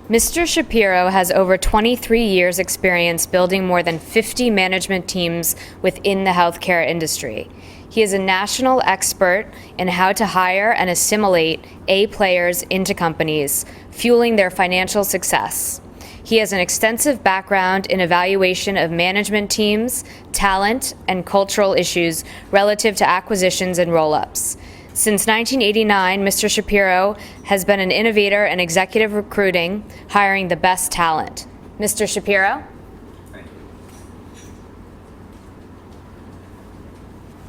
Mr. Shapiro has over 23 years' experience building more than 50 management teams within the healthcare industry. He is a national expert in how to hire and assimilate A players into companies, fueling their financial success. He has an extensive background in evaluation of management teams, talent, and cultural issues relative to acquisitions and roll-ups. Since 1989, Mr. Shapiro has been an innovator in executive recruiting, hiring the best talent. Mr. Shapiro? Thank you.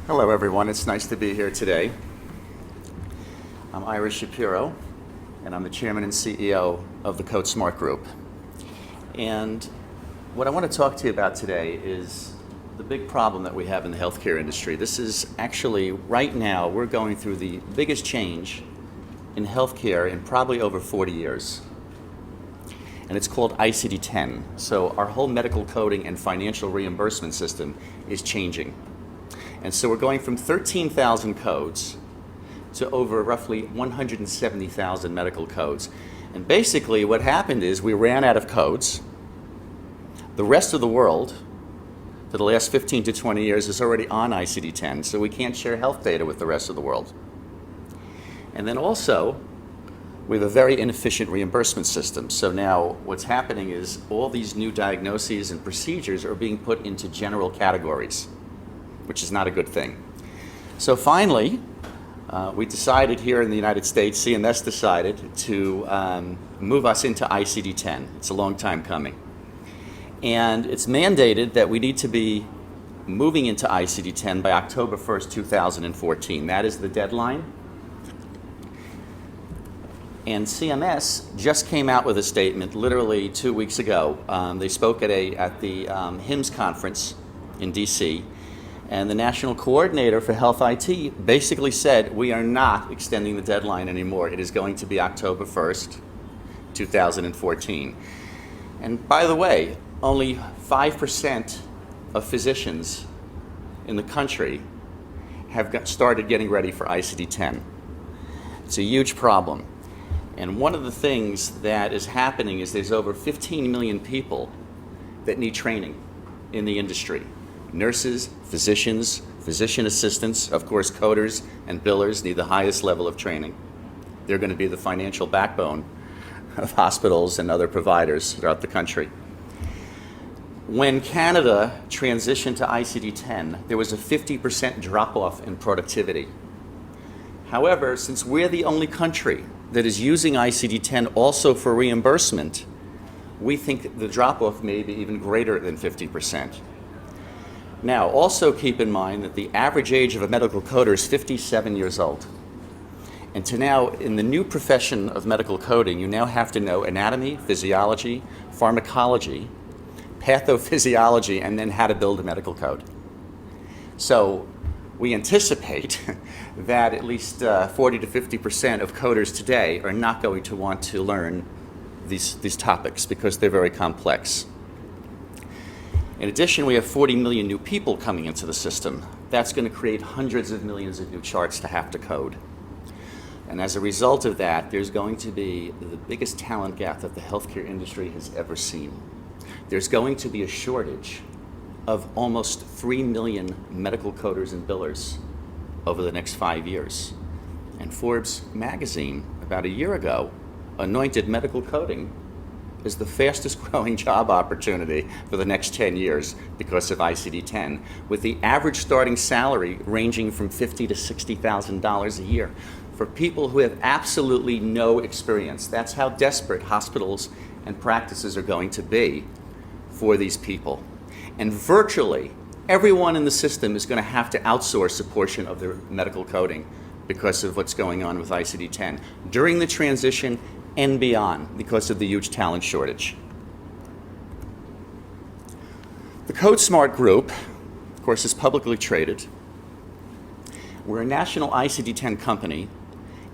Hello, everyone. It's nice to be here today. I'm Ira Shapiro, and I'm the chairman and CEO of the CodeSmart Group. And what I want to talk to you about today is the big problem that we have in the healthcare industry. This is actually, right now, we're going through the biggest change in healthcare in probably over 40 years. And it's called ICD-10. So our whole medical coding and financial reimbursement system is changing. And so we're going from 13,000 codes to over roughly 170,000 medical codes. And basically what happened is we ran out of codes. The rest of the world, for the last 15 to 20 years, is already on ICD-10, so we can't share health data with the rest of the world. And then also, we have a very inefficient reimbursement system. So now what's happening is all these new diagnoses and procedures are being put into general categories, which is not a good thing. So finally, we decided here in the United States, CMS decided to move us into ICD-10. It's a long time coming. And it's mandated that we need to be moving into ICD-10 by October 1st, 2014. That is the deadline. And CMS just came out with a statement literally 2 weeks ago. They spoke at the HIMSS conference in DC, and the national coordinator for health IT basically said, we are not extending the deadline anymore. It is going to be October 1st, 2014. And by the way, only 5% of physicians in the country have started getting ready for ICD-10. It's a huge problem. And one of the things that is happening is there's over 15 million people that need training in the industry. Nurses, physicians, physician assistants, of course coders and billers need the highest level of training. They're going to be the financial backbone of hospitals and other providers throughout the country. When Canada transitioned to ICD-10, there was a 50% drop-off in productivity. However, since we're the only country that is using ICD-10 also for reimbursement, we think the drop-off may be even greater than 50%. Now, also keep in mind that the average age of a medical coder is 57 years old. And to now, in the new profession of medical coding, you now have to know anatomy, physiology, pharmacology, pathophysiology, and then how to build a medical code. So we anticipate that at least 40 to 50% of coders today are not going to want to learn these topics because they're very complex. In addition, we have 40 million new people coming into the system. That's going to create hundreds of millions of new charts to have to code. And as a result of that, there's going to be the biggest talent gap that the healthcare industry has ever seen. There's going to be a shortage of almost 3 million medical coders and billers over the next 5 years. And Forbes magazine, about a year ago, anointed medical coding as the fastest growing job opportunity for the next 10 years because of ICD-10, with the average starting salary ranging from $50,000 to $60,000 a year for people who have absolutely no experience. That's how desperate hospitals and practices are going to be for these people. And virtually everyone in the system is going to have to outsource a portion of their medical coding because of what's going on with ICD-10 during the transition and beyond because of the huge talent shortage. The CodeSmart Group, of course, is publicly traded. We're a national ICD-10 company,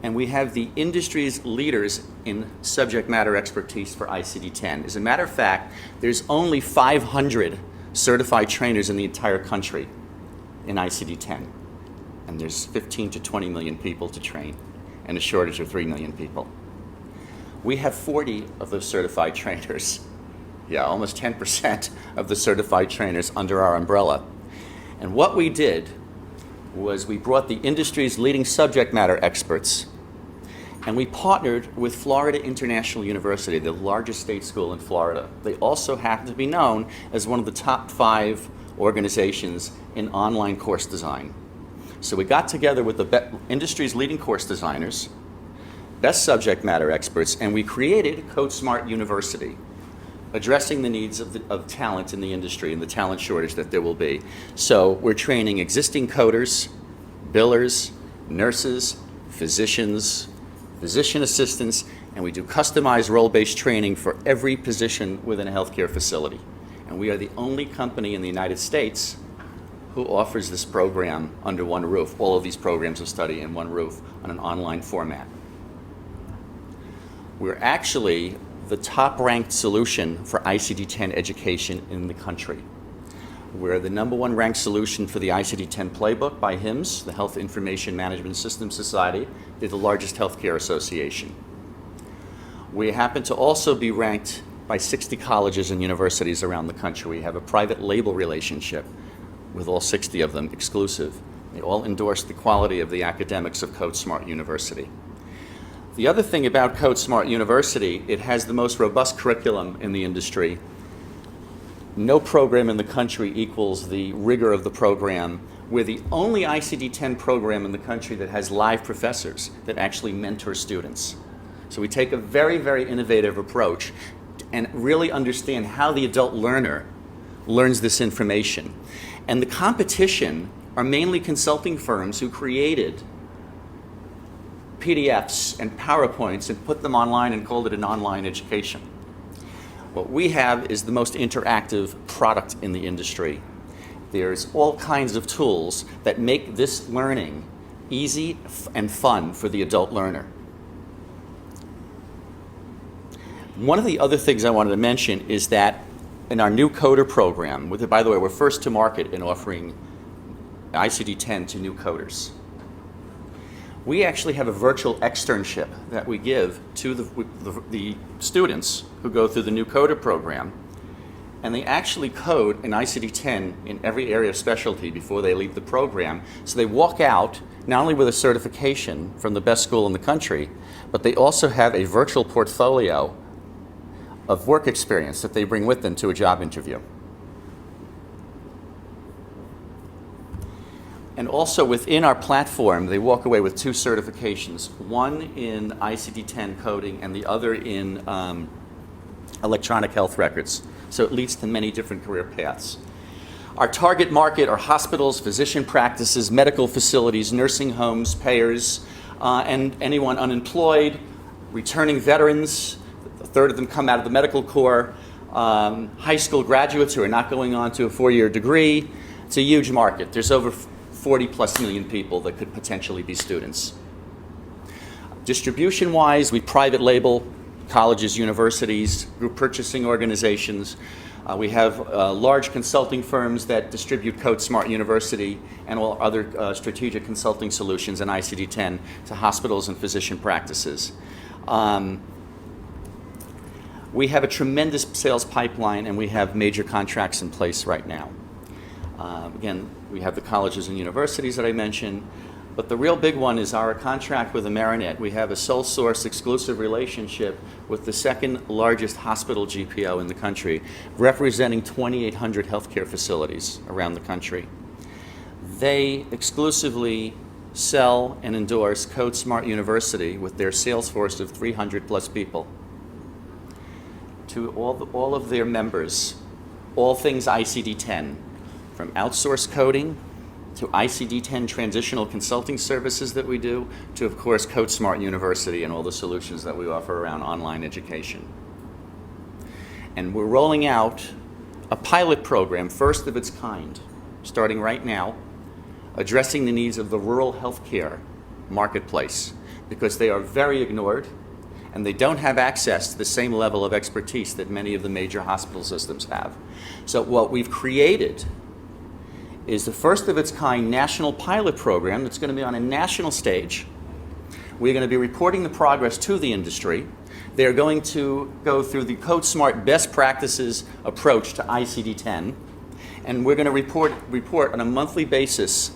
and we have the industry's leaders in subject matter expertise for ICD-10. As a matter of fact, there's only 500 certified trainers in the entire country in ICD-10. And there's 15 to 20 million people to train, and a shortage of 3 million people. We have 40 of those certified trainers. Yeah, almost 10% of the certified trainers under our umbrella. And what we did was we brought the industry's leading subject matter experts, and we partnered with Florida International University, the largest state school in Florida. They also happen to be known as one of the top 5 organizations in online course design. So we got together with the industry's leading course designers, best subject matter experts, and we created CodeSmart University, addressing the needs of talent in the industry and the talent shortage that there will be. So we're training existing coders, billers, nurses, physicians, physician assistants, and we do customized role-based training for every position within a healthcare facility. And we are the only company in the United States who offers this program under one roof, all of these programs of study in one roof on an online format. We're actually the top-ranked solution for ICD-10 education in the country. We're the #1 ranked solution for the ICD-10 playbook by HIMSS, the Health Information Management Systems Society. They're the largest healthcare association. We happen to also be ranked by 60 colleges and universities around the country. We have a private label relationship with all 60 of them, exclusive. They all endorse the quality of the academics of CodeSmart University. The other thing about CodeSmart University, it has the most robust curriculum in the industry. No program in the country equals the rigor of the program. We're the only ICD-10 program in the country that has live professors that actually mentor students. So we take a very, very innovative approach and really understand how the adult learner learns this information. And the competition are mainly consulting firms who created PDFs and PowerPoints and put them online and called it an online education. What we have is the most interactive product in the industry. There's all kinds of tools that make this learning easy and fun for the adult learner. One of the other things I wanted to mention is that in our new coder program, by the way, we're first to market in offering ICD-10 to new coders. We actually have a virtual externship that we give to the students who go through the new coder program, and they actually code an ICD-10 in every area of specialty before they leave the program. So they walk out not only with a certification from the best school in the country, but they also have a virtual portfolio of work experience that they bring with them to a job interview. And also within our platform, they walk away with 2 certifications, one in ICD-10 coding and the other in electronic health records. So it leads to many different career paths. Our target market are hospitals, physician practices, medical facilities, nursing homes, payers, and anyone unemployed, returning veterans. A third of them come out of the medical corps, high school graduates who are not going on to a 4-year degree. It's a huge market. There's over 40+ million people that could potentially be students. Distribution-wise, we private label colleges, universities, group purchasing organizations. We have large consulting firms that distribute CodeSmart University and all other strategic consulting solutions in ICD-10 to hospitals and physician practices. We have a tremendous sales pipeline, and we have major contracts in place right now. Again, we have the colleges and universities that I mentioned, but the real big one is our contract with Amerinet. We have a sole source exclusive relationship with the 2nd largest hospital GPO in the country, representing 2,800 healthcare facilities around the country. They exclusively sell and endorse CodeSmart University with their sales force of 300+ people to all of their members, all things ICD-10. From outsourced coding to ICD-10 transitional consulting services that we do, to, of course, CodeSmart University and all the solutions that we offer around online education. And we're rolling out a pilot program, first of its kind, starting right now, addressing the needs of the rural healthcare marketplace, because they are very ignored and they don't have access to the same level of expertise that many of the major hospital systems have. So what we've created is the first of its kind national pilot program that's going to be on a national stage We're going to be reporting the progress to the industry. They're going to go through the CodeSmart best practices approach to ICD-10, and we're going to report on a monthly basis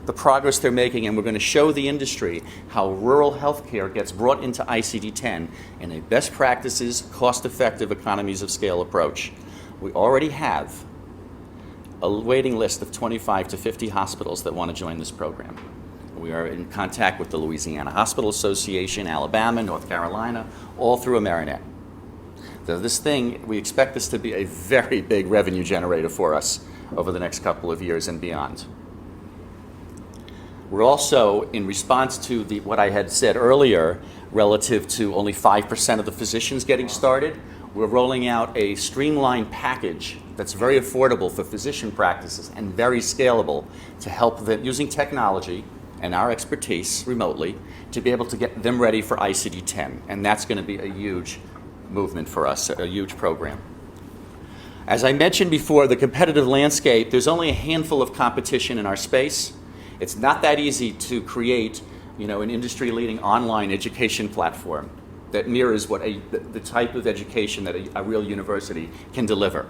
the progress they're making, and we're going to show the industry how rural healthcare gets brought into ICD-10 in a best practices, cost-effective, economies of scale approach. We already have a waiting list of 25 to 50 hospitals that want to join this program. We are in contact with the Louisiana Hospital Association, Alabama, North Carolina, all through Amerinet. So this thing, we expect this to be a very big revenue generator for us over the next couple of years and beyond. We're also, in response to what I had said earlier, relative to only 5% of the physicians getting started, we're rolling out a streamlined package that's very affordable for physician practices and very scalable to help them, using technology and our expertise remotely, to be able to get them ready for ICD-10. And that's going to be a huge movement for us, a huge program. As I mentioned before, the competitive landscape, there's only a handful of competition in our space. It's not that easy to create, an industry-leading online education platform that mirrors what the type of education that a real university can deliver.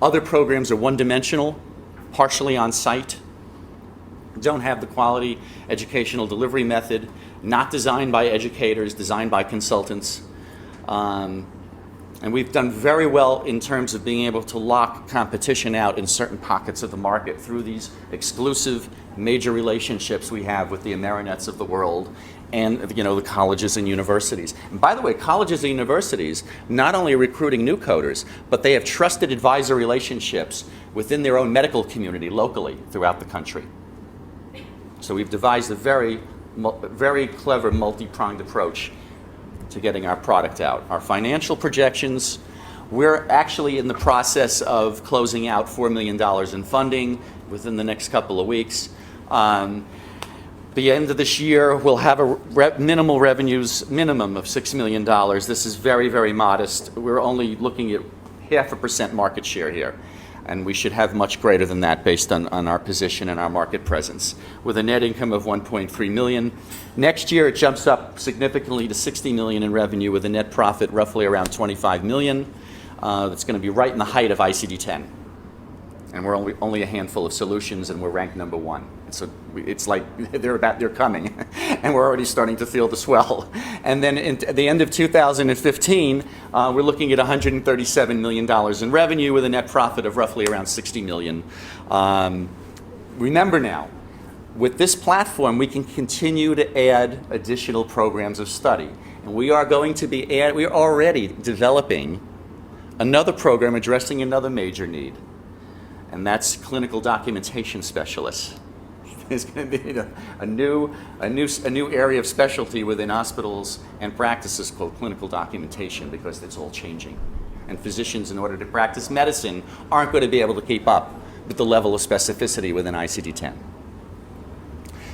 Other programs are one-dimensional, partially on-site, don't have the quality educational delivery method, not designed by educators, designed by consultants. And we've done very well in terms of being able to lock competition out in certain pockets of the market through these exclusive major relationships we have with the Amerinets of the world and the colleges and universities. And by the way, colleges and universities not only are recruiting new coders, but they have trusted advisor relationships within their own medical community locally throughout the country. So we've devised a very, very clever multi-pronged approach to getting our product out. Our financial projections, we're actually in the process of closing out $4 million in funding within the next couple of weeks. The end of this year, we'll have a minimum of $6 million. This is very, very modest. We're only looking at 0.5% market share here. And we should have much greater than that based on our position and our market presence, with a net income of $1.3 million. Next year, it jumps up significantly to $60 million in revenue, with a net profit roughly around $25 million. That's going to be right in the height of ICD-10. And we're only a handful of solutions, and we're ranked number 1. So it's like they're coming, and we're already starting to feel the swell. And then at the end of 2015, we're looking at $137 million in revenue with a net profit of roughly around $60 million. Remember now, with this platform, we can continue to add additional programs of study. And we are we're already developing another program addressing another major need. And that's clinical documentation specialists. There's going to be a new area of specialty within hospitals and practices called clinical documentation, because it's all changing. And physicians, in order to practice medicine, aren't going to be able to keep up with the level of specificity within ICD-10.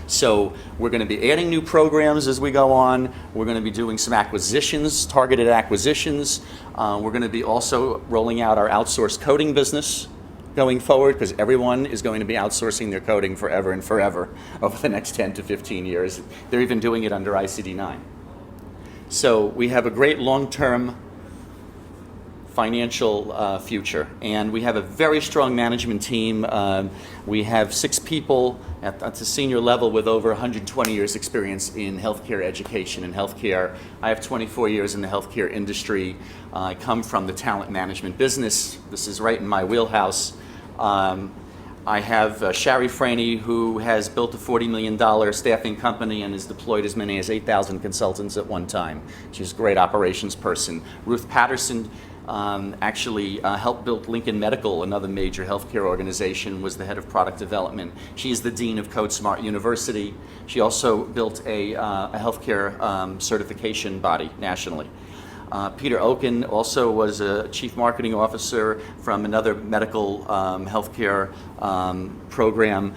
So we're going to be adding new programs as we go on. We're going to be doing some acquisitions, targeted acquisitions. We're going to be also rolling out our outsourced coding business going forward, because everyone is going to be outsourcing their coding forever and forever over the next 10 to 15 years. They're even doing it under ICD-9. So we have a great long-term financial future, and we have a very strong management team. We have 6 people at the senior level with over 120 years experience in healthcare education and healthcare. I have 24 years in the healthcare industry. I come from the talent management business. This is right in my wheelhouse. I have Shari Franey, who has built a $40 million staffing company and has deployed as many as 8,000 consultants at one time. She's a great operations person. Ruth Patterson actually helped build Lincoln Medical, another major healthcare organization, was the head of product development. She's the dean of CodeSmart University. She also built a healthcare certification body nationally. Peter Oken also was a chief marketing officer from another medical healthcare program.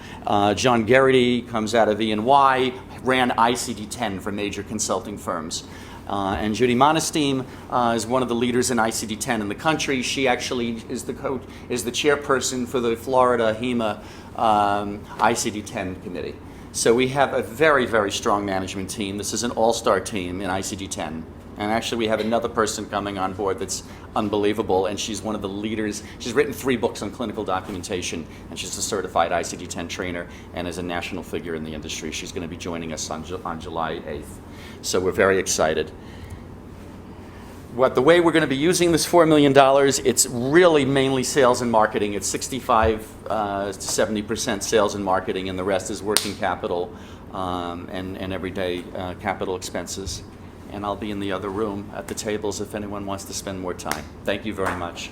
John Garrity comes out of E&Y, ran ICD-10 for major consulting firms. And Judy Monesteem is one of the leaders in ICD-10 in the country. She actually is the chairperson for the Florida HEMA ICD-10 committee. So we have a very, very strong management team. This is an all-star team in ICD-10. And actually, we have another person coming on board that's unbelievable, and she's one of the leaders. She's written 3 books on clinical documentation, and she's a certified ICD-10 trainer and is a national figure in the industry. She's going to be joining us on July 8th. So we're very excited. The way we're going to be using this $4 million, it's really mainly sales and marketing. It's 65 to 70% sales and marketing, and the rest is working capital and everyday capital expenses. And I'll be in the other room at the tables if anyone wants to spend more time. Thank you very much.